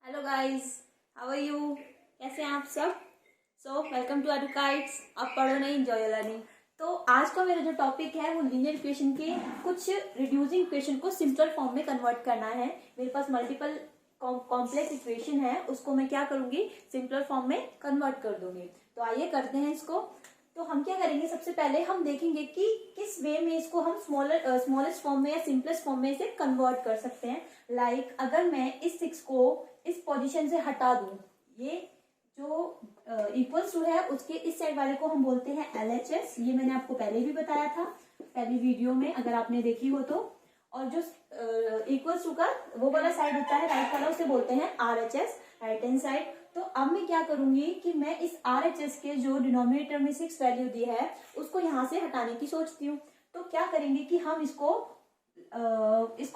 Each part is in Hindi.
Hello guys, how are you? कैसे हैं आप सब? So welcome to Edukites. अब पढ़ो नहीं, एंजॉय लर्निंग। तो आज का मेरा जो टॉपिक है वो लीनियर इक्वेशन के कुछ रिड्यूसिंग इक्वेशन को सिंपल फॉर्म में कन्वर्ट करना है। मेरे पास मल्टीपल कॉम्प्लेक्स इक्वेशन है, उसको मैं क्या करूंगी, सिंपल फॉर्म में कन्वर्ट कर दूंगी। तो आइए करते हैं इसको। तो हम क्या करेंगे, सबसे पहले हम देखेंगे कि किस वे में इसको हम स्मॉलेस्ट फॉर्म में या सिंपलेस्ट फॉर्म में इसे कन्वर्ट कर सकते हैं। लाइक अगर मैं इस 6 को इस पोजीशन से हटा दूं, ये जो इक्वल्स टू है उसके इस साइड वाले को हम बोलते हैं LHS। ये मैंने आपको पहले भी बताया था पहली वीडियो में, अगर आपने देखी हो तो। और जो इक्वल्स टू का वो वाला साइड होता है राइट वाला, उसे बोलते हैं RHS, राइट हैंड साइड। तो अब मैं क्या करूंगी कि मैं इस RHS के जो डिनोमिनेटर में 6 वैल्यू दी है उसको यहाँ से हटाने की सोचती हूँ। तो क्या करेंगे कि हम इसको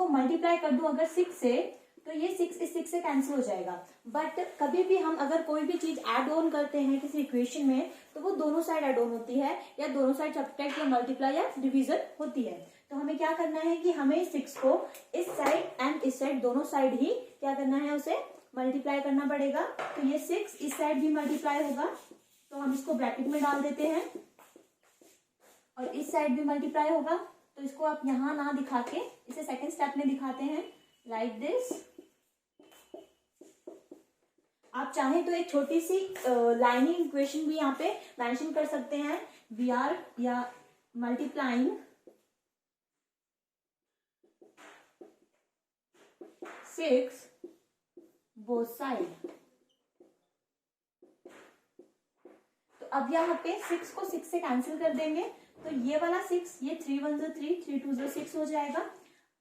मल्टीप्लाई कर दूं अगर 6 से, तो ये 6 इस 6 से कैंसिल हो जाएगा। बट कभी भी हम अगर कोई भी चीज ऐड ऑन करते हैं किसी इक्वेशन में, तो वो दोनों साइड ऐड ऑन होती है, या दोनों साइड सब्ट्रैक्ट या मल्टीप्लाई या डिवीजन होती है। तो हमें क्या करना है कि हमें 6 को इस साइड एंड इस साइड दोनों साइड ही क्या करना है, उसे मल्टीप्लाई करना पड़ेगा। तो ये 6 इस साइड भी मल्टीप्लाई होगा, तो हम इसको ब्रैकेट में डाल देते हैं, और इस साइड भी मल्टीप्लाई होगा। तो इसको आप यहां ना दिखा के इसे सेकेंड स्टेप में दिखाते हैं, लाइक दिस। आप चाहें तो एक छोटी सी लाइनिंग इक्वेशन भी यहाँ पे मेंशन कर सकते हैं। वी आर या मल्टीप्लाइंग 6 बोथ साइड। तो अब यहाँ पे 6 को 6 से कैंसिल कर देंगे, तो ये वाला 6, ये 3 1 जो 3, 3 2 जो 6 हो जाएगा।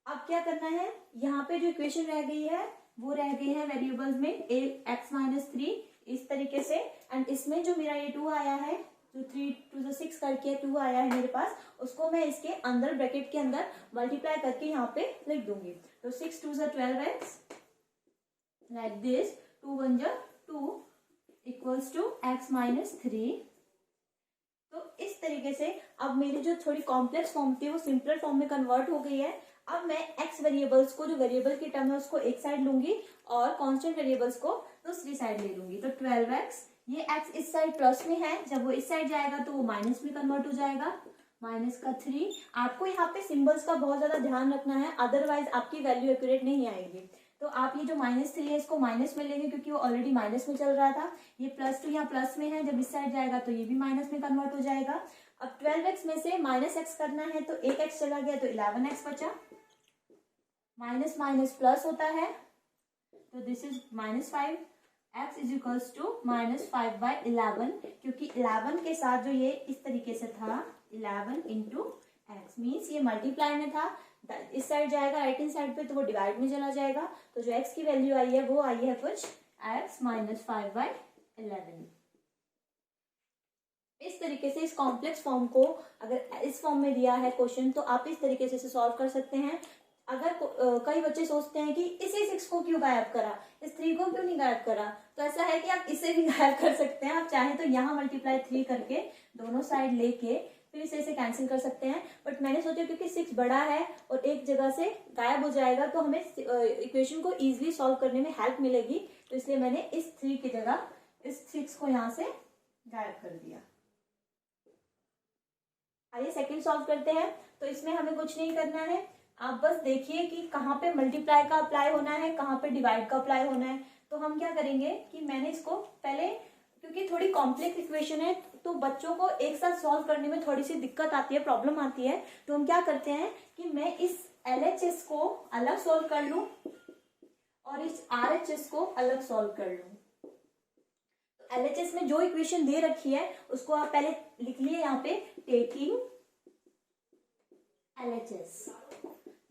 अब क्या करना है, यहाँ पे जो इक्वेशन रह गई है वो रह गई है वेरिएबल्स में x माइनस 3 इस तरीके से। एंड इसमें जो मेरा ये 2 आया है, जो 3 2 जो 6 करके 2 आया है मेरे पास, उसको मैं इसके अंदर ब्रैकेट के अंदर मल्टीप्लाई करके यहाँ पे लिख दूंगी। तो 6 2 जो 12x लाइक दिस, 2 1 जो 2 इक्वल्स टू x माइनस 3। तो इस तरीके से अब मेरी जो थोड़ी कॉम्प्लेक्स फॉर्म थी वो सिंपल फॉर्म में कन्वर्ट हो गई है। अब मैं x वेरिएबल्स को, जो वेरिएबल की टर्म है, उसको एक साइड लूंगी और कांस्टेंट वेरिएबल्स को दूसरी साइड ले लूंगी। तो 12x, ये x इस साइड प्लस में है, जब वो इस साइड जाएगा तो वो माइनस में कन्वर्ट हो जाएगा, माइनस का 3। आपको यहाँ पे सिंबल्स का बहुत ज्यादा ध्यान रखना है, अदरवाइज आपकी वैल्यू एक्यूरेट नहीं आएगी। तो आप ये जो -3 है इसको माइनस में लेंगे, क्योंकि वो ऑलरेडी माइनस में चल रहा था। ये +2 यहाँ प्लस में है, जब इस साइड जाएगा तो ये भी माइनस में कन्वर्ट हो जाएगा। अब 12x में से -x करना है, तो एक x चला गया तो 11x बचा। माइनस माइनस प्लस होता है, तो this is -5। x is equals to -5/11, क्योंकि 11 के साथ जो ये इस तरीके से था, 11 इंटू एक्स मीन्स ये मल्टीप्लाई में था, इस साइड जाएगा राइट हैंड साइड पे तो वो डिवाइड में चला जाएगा। तो जो x की वैल्यू आई है वो आई है कुछ x माइनस 5/11। इस तरीके से इस कॉम्प्लेक्स फॉर्म को अगर इस फॉर्म में दिया है क्वेश्चन, तो आप इस तरीके से इसे सॉल्व कर सकते हैं। अगर कई बच्चे सोचते हैं कि इसी 6 को क्यों गायब करा, इस 3 को क्यों नहीं गायब करा, तो ऐसा है कि आप इसे भी गायब कर सकते हैं। आप चाहें तो यहाँ मल्टीप्लाई 3 करके दोनों साइड लेके फिर इसे कैंसिल कर सकते हैं। बट मैंने सोचा क्योंकि 6 बड़ा है और एक जगह से गायब हो जाएगा, तो हमें इक्वेशन को इजीली सॉल्व करने में हेल्प मिलेगी, तो इसलिए मैंने इस 3 की जगह इस 6 को यहाँ से गायब कर दिया। आइए सेकंड सॉल्व करते हैं। तो इसमें हमें कुछ नहीं करना है, आप बस देखिए कि कहाँ पे मल्टीप्लाई का अप्लाई होना है, कहाँ पे डिवाइड का अप्लाई होना है। तो हम क्या करेंगे कि मैंने इसको पहले, क्योंकि थोड़ी कॉम्प्लेक्स इक्वेशन है तो बच्चों को एक साथ सॉल्व करने में थोड़ी सी दिक्कत आती है, प्रॉब्लम आती है। तो हम क्या करते हैं कि मैं इस LHS को अलग सॉल्व कर लूं और इस RHS को अलग सॉल्व कर लूं। तो LHS में जो इक्वेशन दे रखी है उसको आप पहले लिख लिए यहाँ पे, टेकिंग LHS।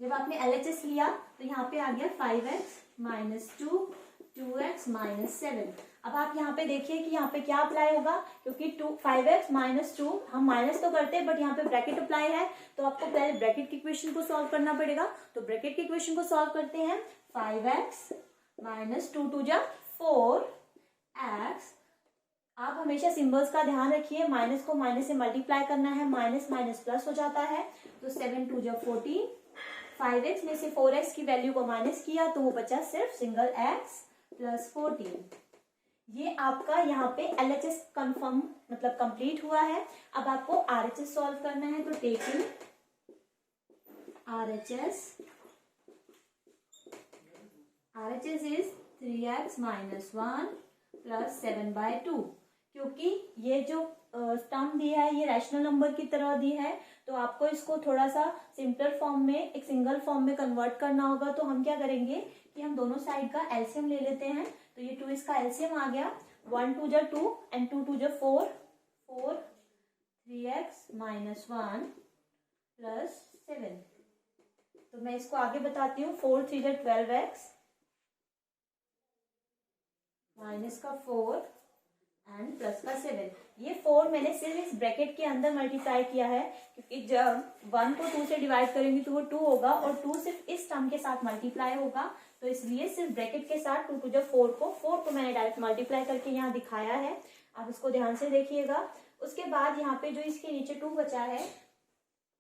जब आपने LHS लिया तो यहाँ पे आ गया 5x माइनस 2, 2x माइनस 7। अब आप यहाँ पे देखिए कि यहाँ पे क्या अप्लाई होगा, क्योंकि 5x माइनस 2 हम माइनस तो करते हैं बट यहाँ पे ब्रैकेट अप्लाई है, तो आपको पहले ब्रैकेट की इक्वेशन को सॉल्व करना पड़ेगा। तो ब्रैकेट की इक्वेशन को सॉल्व करते हैं, 5x माइनस 2 2 जा 4x। आप हमेशा सिंबल्स का ध्यान रखिए, माइनस को माइनस से मल्टीप्लाई करना है, माइनस माइनस प्लस हो जाता है। तो 7 2 जा 14, 5x में से 4x की वैल्यू को माइनस किया तो वो बचा सिर्फ सिंगल x, प्लस 14। ये आपका यहाँ पे LHS कंफर्म मतलब कंप्लीट हुआ है। अब आपको RHS सॉल्व करना है, तो taking RHS is 3x minus 1 plus 7/2। क्योंकि ये जो टर्म दिया है ये रैशनल नंबर की तरह दी है, तो आपको इसको थोड़ा सा सिंपलर फॉर्म में, एक सिंगल फॉर्म में कन्वर्ट करना होगा। तो हम क्या करेंगे कि हम दोनों साइड का एलसीएम ले लेते हैं। तो ये 2 इसका एलसीएम आ गया, 1 2 जा 2 एंड 2 2 जा 4, 4 3x माइनस 1 प्लस 7। तो मैं इसको आगे बताती हूँ। 4 3 जा 12x माइनस का 4 एंड प्लस का 7। ये 4 मैंने सिर्फ इस ब्रैकेट के अंदर मल्टीप्लाई किया है, क्योंकि जब 1 को 2 से डिवाइड करेंगे तो वो 2 होगा, और 2 सिर्फ इस टर्म के साथ मल्टीप्लाई होगा, तो इसलिए सिर्फ ब्रैकेट के साथ 2 2 जा 4 को मैंने डायरेक्ट मल्टीप्लाई करके यहाँ दिखाया है। आप इसको ध्यान से देखिएगा। उसके बाद यहाँ पे जो इसके नीचे 2 बचा है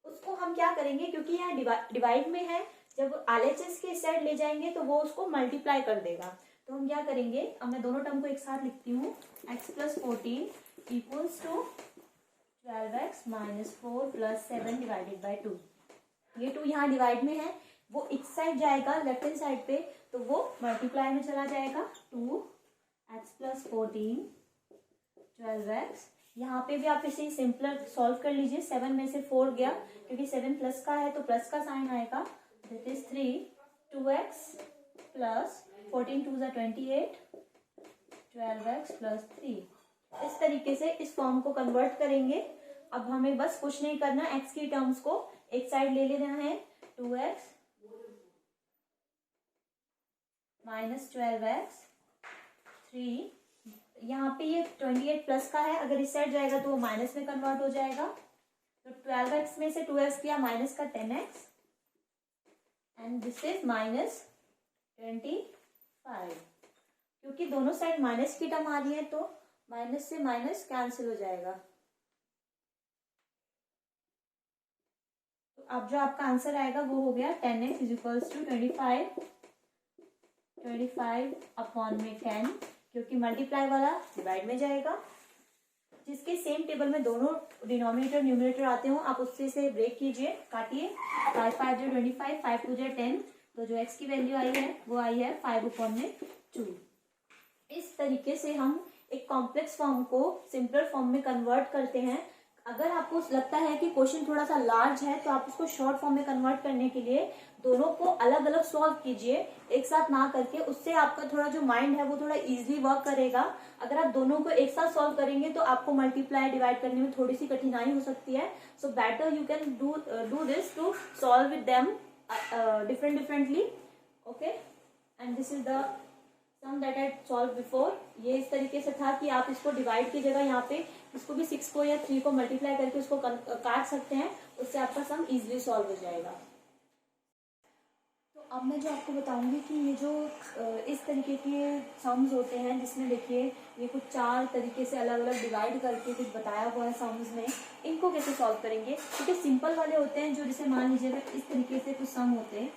उसको हम क्या करेंगे, क्योंकि यहाँ डिवाइड में है, जब RHS के साइड ले जाएंगे तो वो उसको मल्टीप्लाई कर देगा। तो हम क्या करेंगे, अब मैं दोनों टर्म को एक साथ लिखती हूँ। x plus 14 equals to 12x minus 4 plus 7 divided by 2। ये 2 यहाँ डिवाइड में है, वो इस साइड जाएगा लेफ्ट हैंड साइड पे, तो वो मल्टीप्लाई में चला जाएगा। 2x plus 14 12x। यहाँ पे भी आप इसे सिंपलर सॉल्व कर लीजिए। 7 में से 4 गया, क्योंकि 7 प्लस का है तो प्लस का साइन आएगा। That is 3 2x plus 14 2 28 12x plus 3। इस तरीके से इस फॉर्म को कन्वर्ट करेंगे। अब हमें बस कुछ नहीं करना, x की टर्म्स को एक साइड ले लेना है। 2x minus 12x 3। यहाँ पे ये 28 प्लस का है, अगर इस साइड जाएगा तो वो माइनस में कन्वर्ट हो जाएगा। तो 12x में से 2x किया, माइनस का 10x and this is minus 25। क्योंकि दोनों साइड माइनस की टर्म आ रही है तो माइनस से माइनस कैंसिल हो जाएगा। तो अब जो आपका आंसर आएगा वो हो गया 10x is equals to 25 upon में 10, क्योंकि मल्टीप्लाई वाला डिवाइड में जाएगा। जिसके सेम टेबल में दोनों डिनोमिनेटर न्यूमरेटर आते हो आप उससे से ब्रेक कीजिए, काटिए। 5 5 जो 25, 5 2 जो 10, तो जो x की वैल्यू आई है वो आई है 5 अपॉन में 2। इस तरीके से हम एक कॉम्प्लेक्स फॉर्म को सिंपलर फॉर्म में कन्वर्ट करते हैं। अगर आपको लगता है कि क्वेश्चन थोड़ा सा लार्ज है तो आप उसको शॉर्ट फॉर्म में कन्वर्ट करने के लिए दोनों को अलग अलग सॉल्व कीजिए, एक साथ ना करके। उससे आपका थोड़ा जो माइंड है वो थोड़ा इजीली वर्क करेगा। अगर आप दोनों को एक साथ सॉल्व करेंगे तो आपको मल्टीप्लाई डिवाइड करने में थोड़ी सी कठिनाई हो सकती है। So better you can do this to solve with them differently. Okay, and this is the sum that I solve before. ये इस तरीके से था कि आप इसको डिवाइड की जगह यहाँ पे इसको भी 6 को या 3 को मल्टीप्लाई करके उसको काट सकते हैं, उससे आपका सम इजीली सॉल्व हो जाएगा। तो अब मैं जो आपको बताऊंगी कि ये जो इस तरीके के सम्स होते हैं, जिसमें देखिए ये कुछ 4 तरीके से अलग अलग डिवाइड करके कुछ बताया हुआ है सम्स में, इनको कैसे सॉल्व करेंगे। क्योंकि सिंपल वाले होते हैं, जो जैसे मान लीजिएगा इस तरीके से कुछ सम होते हैं,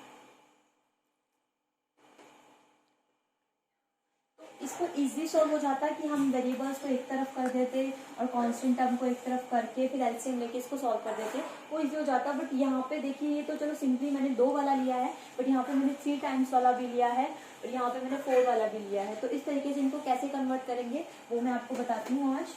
इसको इजीली सॉल्व हो जाता है कि हम वेरिएबल्स को एक तरफ कर देते और कांस्टेंट टर्म को एक तरफ करके फिर एलसीएम लेके इसको सॉल्व कर देते, वो इजी हो जाता। बट यहाँ पे देखिए ये तो चलो सिंपली मैंने 2 वाला लिया है, बट यहाँ पे मैंने 3 टाइम्स वाला भी लिया है और यहाँ पे मैंने 4 वाला भी लिया है। तो इस तरीके से इनको कैसे कन्वर्ट करेंगे वो मैं आपको बताती हूँ आज।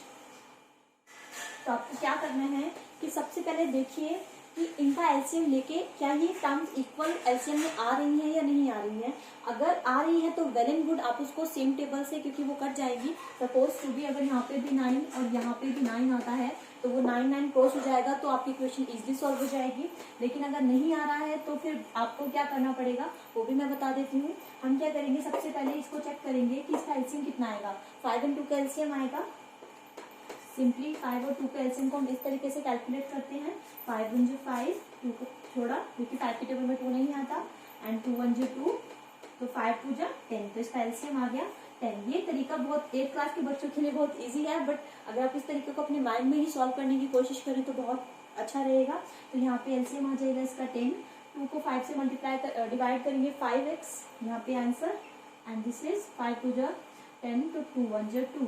तो आपको क्या करना है कि सबसे पहले देखिए कि इनका एलसीएम लेके क्या ये टर्म्स इक्वल एलसीएम में आ रही है या नहीं आ रही है। अगर आ रही है तो वेल एंड गुड, आप उसको सेम टेबल से, क्योंकि वो कट जाएगी। सपोज टू भी अगर यहाँ पे भी 9 और यहाँ पे भी 9 आता है तो वो 9 9 क्रॉस हो जाएगा, तो आपकी इक्वेशन इजीली सॉल्व हो जाएगी। लेकिन अगर नहीं आ रहा है तो फिर आपको क्या करना पड़ेगा वो भी मैं बता देती हूँ। हम क्या करेंगे, सबसे पहले इसको चेक करेंगे कि इसका एलसीएम कितना आएगा। 5 और 2 का एलसीएम आएगा। सिंपली 5 और 2 का एलसीएम को हम इस तरीके से कैलकुलेट करते हैं। 5 1 जो 5, 2 को छोड़ा क्योंकि 5 के टेबल में 2 नहीं आता, एंड 2 1 जो 2, तो 5 2 जा 10, तो इसका एलसीएम आ गया 10। ये तरीका बहुत 8 क्लास के बच्चों के लिए बहुत इजी है, बट अगर आप इस तरीके को अपने माइंड में ही सॉल्व करने की कोशिश करें तो बहुत अच्छा रहेगा। तो यहाँ पे एलसीएम आ जाएगा इसका 10। 2 को 5 से मल्टीप्लाई डिवाइड करेंगे 5x, यहाँ पे answer, and this is 5 to जा 10 तो 2 1 जा 2।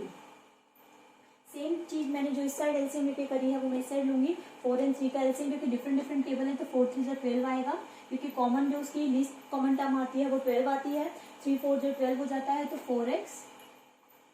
सेम चीज मैंने जो इस साइड एलसीएम लेके करी है वो मैं इस साइड लूंगी। 4 एंड 3 का एलसीएम, क्योंकि डिफरेंट डिफरेंट टेबल है तो 4 3 जा 12 आएगा, क्योंकि कॉमन जो उसकी लीस्ट कॉमन टर्म आती है वो 12 आती है। 3 4 जो 12 हो जाता है तो 4x,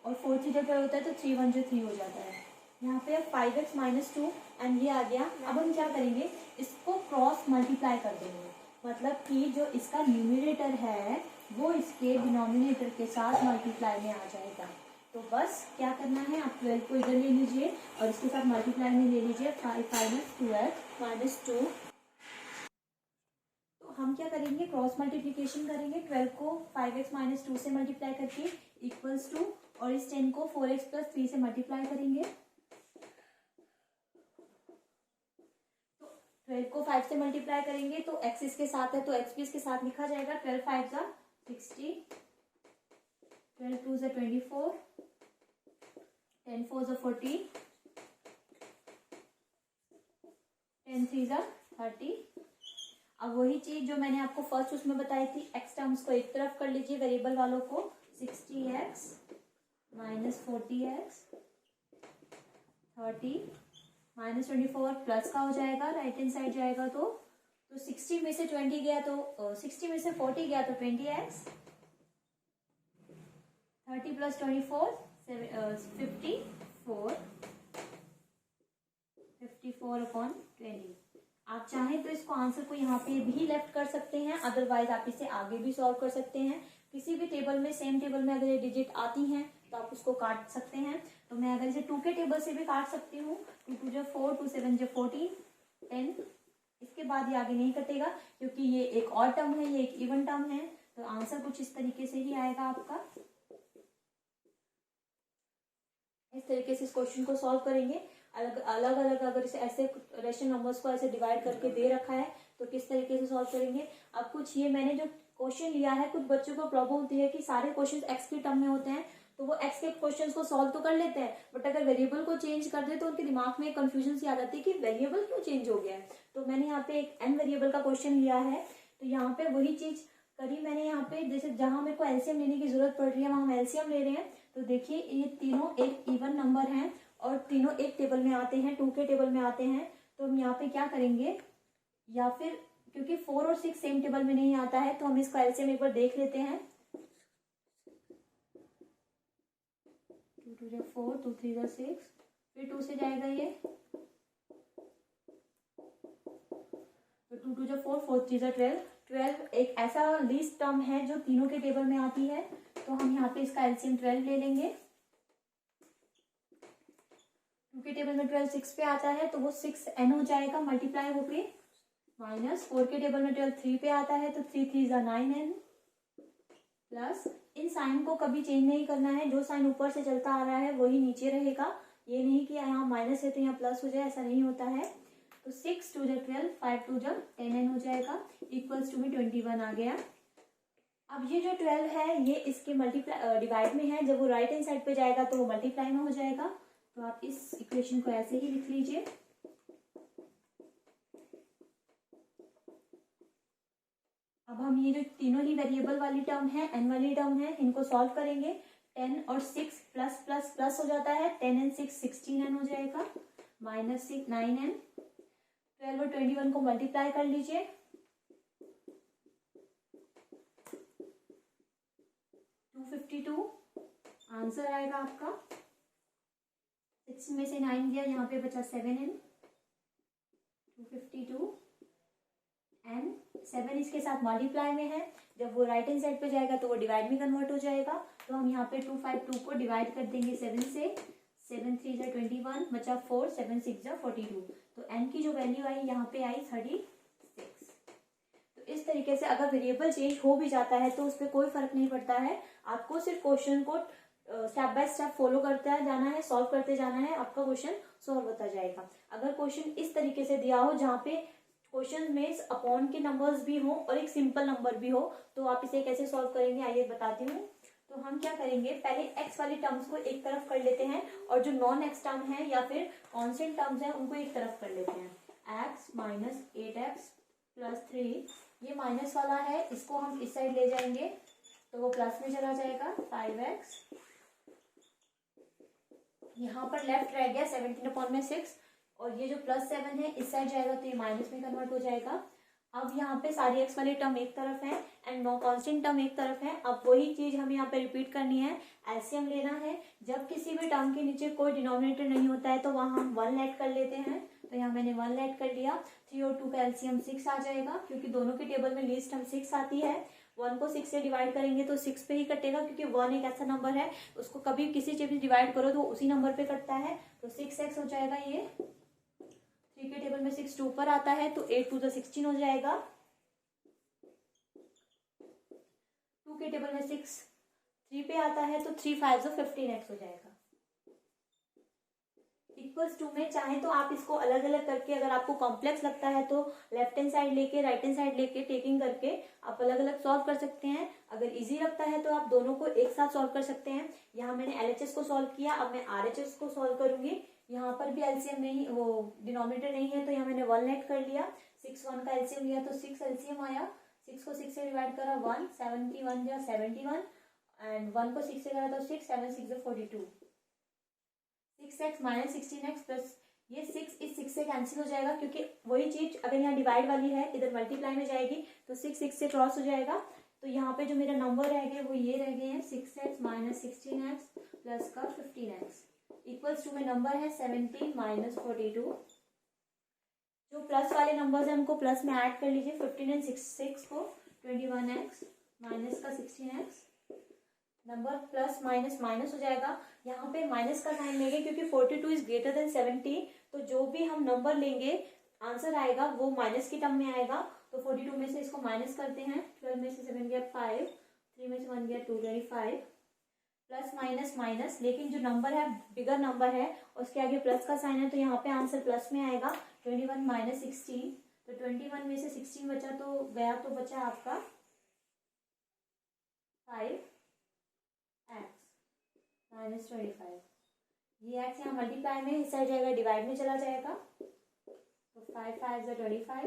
और 4 3 जो 12 होता है तो 3 1 जो 3 हो जाता है। यहाँ पे 5x माइनस 2 एंड ये आ गया। अब हम क्या करेंगे, इसको क्रॉस मल्टीप्लाई कर देंगे, मतलब कि जो इसका न्यूमरेटर है वो इसके डिनोमिनेटर के साथ मल्टीप्लाई में आ जाएगा। तो बस क्या करना है, आप 12 को इधर ले लीजिए और इसके साथ मल्टीप्लाई में ले लीजिए 5 माइनस 2x माइनस 2। तो हम क्या करेंगे, क्रॉस मल्टीप्लीकेशन करेंगे। 12 को 5x माइनस 2 से मल्टीप्लाई करके इक्वल्स टू, और इस 10 को 4x प्लस 3 से मल्टीप्लाई करेंगे। तो 12 को 5 से मल्टीप्लाई करेंगे तो x इसके साथ है तो x भी इसके साथ लिखा जाएगा। 12 5 जा 60, 12 2 जा 24, 10 4 जा 40, 10 3 जा 30। अब वही चीज जो मैंने आपको फर्स्ट उसमें बताई थी, x टर्म्स को एक तरफ कर लीजिए वेरिएबल वालों को। 60x minus 40x 30 minus 24 plus का हो जाएगा, राइट हैंड साइड जाएगा तो 60 में से 20 गया तो 60 में से 40 गया तो 20x, 30 प्लस 24 54 अपॉन 20। आप चाहें तो इसको आंसर को यहाँ पे भी लेफ्ट कर सकते हैं, अदरवाइज आप इसे आगे भी सॉल्व कर सकते हैं। किसी भी टेबल में, सेम टेबल में अगर ये डिजिट आती हैं तो आप उसको काट सकते हैं। तो मैं अगर इसे 2 के टेबल से भी काट सकती हूँ, 2 2 जा 4, 2 7 जा 14, 10। इसके बाद ये आगे नहीं कटेगा क्योंकि ये एक और टर्म है, ये एक इवन टर्म है, तो आंसर कुछ इस तरीके से ही आएगा आपका। इस तरीके से इस क्वेश्चन को सॉल्व करेंगे। अलग अलग अगर इसे ऐसे रेशनल नंबर्स को ऐसे डिवाइड करके दे रखा है तो किस तरीके से सॉल्व करेंगे। अब कुछ ये मैंने जो क्वेश्चन लिया है, कुछ बच्चों को प्रॉब्लम होती है कि सारे क्वेश्चन एक्स के टर्म में होते हैं तो वो एक्स के क्वेश्चंस को सॉल्व तो कर लेते हैं, बट अगर वेरिएबल को चेंज कर दे तो उनके दिमाग में कंफ्यूजन सी आ जाती है कि वेरिएबल क्यों चेंज हो गया है। तो मैंने यहाँ पे एक एन वेरिएबल का क्वेश्चन लिया है, तो यहाँ पे वही चीज करी मैंने। यहाँ पे जैसे जहां मेरे को एलसीएम लेने की जरूरत पड़ रही है वहां हम एलसीएम ले रहे हैं। तो देखिए ये तीनों एक इवन नंबर हैं और तीनों एक टेबल में आते हैं, 2 के टेबल में आते हैं। तो हम यहाँ पे क्या करेंगे, या फिर क्योंकि 4 और 6 सेम टेबल में नहीं आता है तो हम इसका एलसीएम एक बार देख लेते हैं। 2 2 जा 4, 2 3 जा 6, फिर 2 से जाएगा ये, तो 2 2 जा 4, 4 3 जा 12। 12 एक ऐसा लीस्ट टर्म है जो तीनों के टेबल में आती है, तो हम यहाँ पे इसका एलसीएम 12 ले लेंगे। 2 के टेबल में 12 6 पे आता है तो वो 6n हो जाएगा मल्टीप्लाई होके, माइनस 4 के टेबल में 12 3 पे आता है तो 3 3 जा 9n, प्लस इन साइन को कभी चेंज नहीं करना है, जो साइन ऊपर से चलता आ रहा है वही नीचे रहेगा। ये नहीं कि यहाँ माइनस है तो यहाँ प्लस हो जाए, ऐसा नहीं होता है। तो 6 2 जा 12, 5 2 जा 10n हो जाएगा, इक्वल्स टू में 21 आ गया। अब ये जो 12 है ये इसके मल्टीप्लाई डिवाइड में है, जब वो राइट हैंड साइड पे जाएगा तो वो मल्टीप्लाई में हो जाएगा। तो आप इस इक्वेशन को ऐसे ही लिख लीजिए। अब हम ये जो तीनों ही वेरिएबल वाली टर्म है, एन वाली टर्म है, इनको सॉल्व करेंगे। 10 और 6 प्लस प्लस प्लस हो जाता है, 10 एंड 6 16n हो जाएगा, माइनस 6 9n। 12 और 21 को मल्टीप्लाई कर लीजिए, 252 आंसर आएगा आपका। 6 में से 9 गया, यहाँ पे बचा 7n, 252 एन 7 इसके साथ मल्टीप्लाई में है, जब वो राइट हैंड साइड पे जाएगा तो वो डिवाइड में कन्वर्ट हो जाएगा। तो हम यहाँ पे 252 को डिवाइड कर देंगे 7 से, 7 3 जा 21, बचा 4, 7 6 जा 42। तो एन की जो वैल्यू आई यहाँ पे आई 36। तो इस तरीके से अगर वेरिएबल चेंज हो भी जाता है तो उस पर कोई फर्क नहीं पड़ता है, आपको सिर्फ क्वेश्चन को स्टेप बाय स्टेप फॉलो करते जाना है, सॉल्व करते जाना है, आपका क्वेश्चन सॉल्व होता जाएगा। अगर क्वेश्चन इस तरीके से दिया हो जहाँ पे क्वेश्चन में अपॉन के नंबर्स भी हो और एक सिंपल नंबर भी हो तो आप इसे कैसे सॉल्व करेंगे आइए बताती हूँ। तो हम क्या करेंगे, पहले एक्स वाली टर्म्स को एक तरफ कर लेते हैं और जो नॉन एक्स टर्म है या फिर कॉन्स्टेंट टर्म्स हैं उनको एक तरफ कर लेते हैं। एक्स माइनस 8x प्लस 3, ये माइनस वाला है, इसको हम इस साइड ले जाएंगे तो वो प्लस में चला जाएगा 5x, यहाँ पर लेफ्ट रह गया 17/6 और ये जो +7 है इस साइड जाएगा तो ये माइनस में कन्वर्ट हो जाएगा। अब यहाँ पे सारी x वाले टर्म एक तरफ है एंड नो कांस्टेंट टर्म एक तरफ है। अब वही चीज हमें यहाँ पे रिपीट करनी है, एलसीएम लेना है। जब किसी भी टर्म के नीचे कोई डिनोमिनेटर नहीं होता है तो वहाँ हम 1 ऐड कर लेते हैं, तो यहाँ मैंने 1 ऐड कर लिया। 3 और 2 का एलसीएम 6 आ जाएगा, क्योंकि दोनों के टेबल में लीस्ट टर्म 6 आती है। 1 को 6 से डिवाइड करेंगे तो 6 पे ही कटेगा, क्योंकि 1 एक ऐसा नंबर है उसको कभी किसी चीज से डिवाइड करो तो उसी नंबर पे कटता है। तो 6x हो जाएगा। ये 3 के टेबल में 6 2 पर आता है तो 8 2 16 हो जाएगा। 2 के टेबल में 6 3 पे आता है तो 3 5 15x हो जाएगा। इक्वल्स टू में चाहे तो आप इसको अलग अलग करके, अगर आपको कॉम्प्लेक्स लगता है तो लेफ्ट हैंड साइड लेके राइट हैंड साइड लेके टेकिंग करके आप अलग अलग सॉल्व कर सकते हैं। अगर इजी लगता है तो आप दोनों को एक साथ सॉल्व कर सकते हैं। यहाँ मैंने एलएचएस को सॉल्व किया, अब मैं आरएचएस को सॉल्व करूंगी। यहाँ पर भी एलसीएम नहीं, वो डिनोमिनेटर नहीं है तो यहाँ मैंने 1 ऐड कर लिया। 6 1 का एलसीएम लिया तो 6 एलसीएम आया। 6 को 6 से डिवाइड करा 1, 71 या 71 एंड 1 को 6 से करा तो 6, 7 6 42। 6x माइनस 16x प्लस ये 6 इस 6 से कैंसिल हो जाएगा, क्योंकि वही चीज अगर यहाँ डिवाइड वाली है इधर मल्टीप्लाई में जाएगी तो 6 6 से क्रॉस हो जाएगा। तो यहाँ पे जो मेरा नंबर रह गए वो ये रह गए हैं 6x माइनस 16x प्लस का 15x इक्वल्स टू में नंबर है 17 माइनस 42। जो प्लस वाले नंबर्स हैं उनको प्लस में ऐड कर लीजिए। 15 एंड 6 को 21x माइनस का 16x, number plus minus minus हो जाएगा। यहाँ पे माइनस का साइन लेंगे क्योंकि 42 इज ग्रेटर देन 70, तो जो भी हम नंबर लेंगे आंसर आएगा वो माइनस की टर्म में आएगा। तो 42 में से इसको माइनस करते हैं। 12 में से 7 गया 5, 3 में से 1 गया 2, 25 प्लस माइनस माइनस, लेकिन जो नंबर है बिगर नंबर है उसके आगे प्लस का साइन है तो यहाँ पे आंसर प्लस में आएगा। 21 माइनस 16, तो 21 में से 16 बचा तो गया तो बचा आपका 5x माइनस 25। ये x यहाँ मल्टीप्लाई में इस साइड जाएगा डिवाइड में चला जाएगा तो 5 5 25।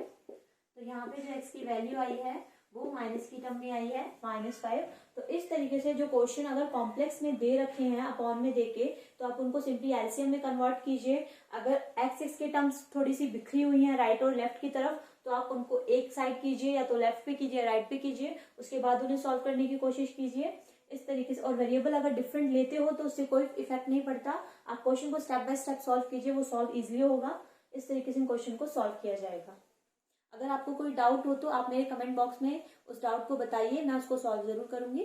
तो यहाँ पे जो x की वैल्यू आई है वो माइनस की टर्म में आई है -5। तो इस तरीके से जो क्वेश्चन अगर कॉम्प्लेक्स में दे रखे हैं अपॉन में देके तो आप उनको सिंपली एलसीएम में कन्वर्ट कीजिए। अगर x के टर्म्स थोड़ी सी बिखरी हुई हैं राइट और लेफ्ट की तरफ तो आप उनको एक साइड कीजिए, या तो लेफ्ट पे कीजिए राइट पे कीजिए, उसके बाद उन्हें सॉल्व करने की कोशिश कीजिए इस तरीके से। और वेरिएबल अगर डिफरेंट लेते हो तो उससे कोई इफेक्ट नहीं पड़ता। आप क्वेश्चन को स्टेप बाय स्टेप सॉल्व कीजिए, वो सॉल्व इजीली होगा। इस तरीके से क्वेश्चन को सॉल्व किया जाएगा। अगर आपको कोई डाउट हो तो आप मेरे कमेंट बॉक्स में उस डाउट को बताइए, मैं उसको सॉल्व जरूर करूंगी।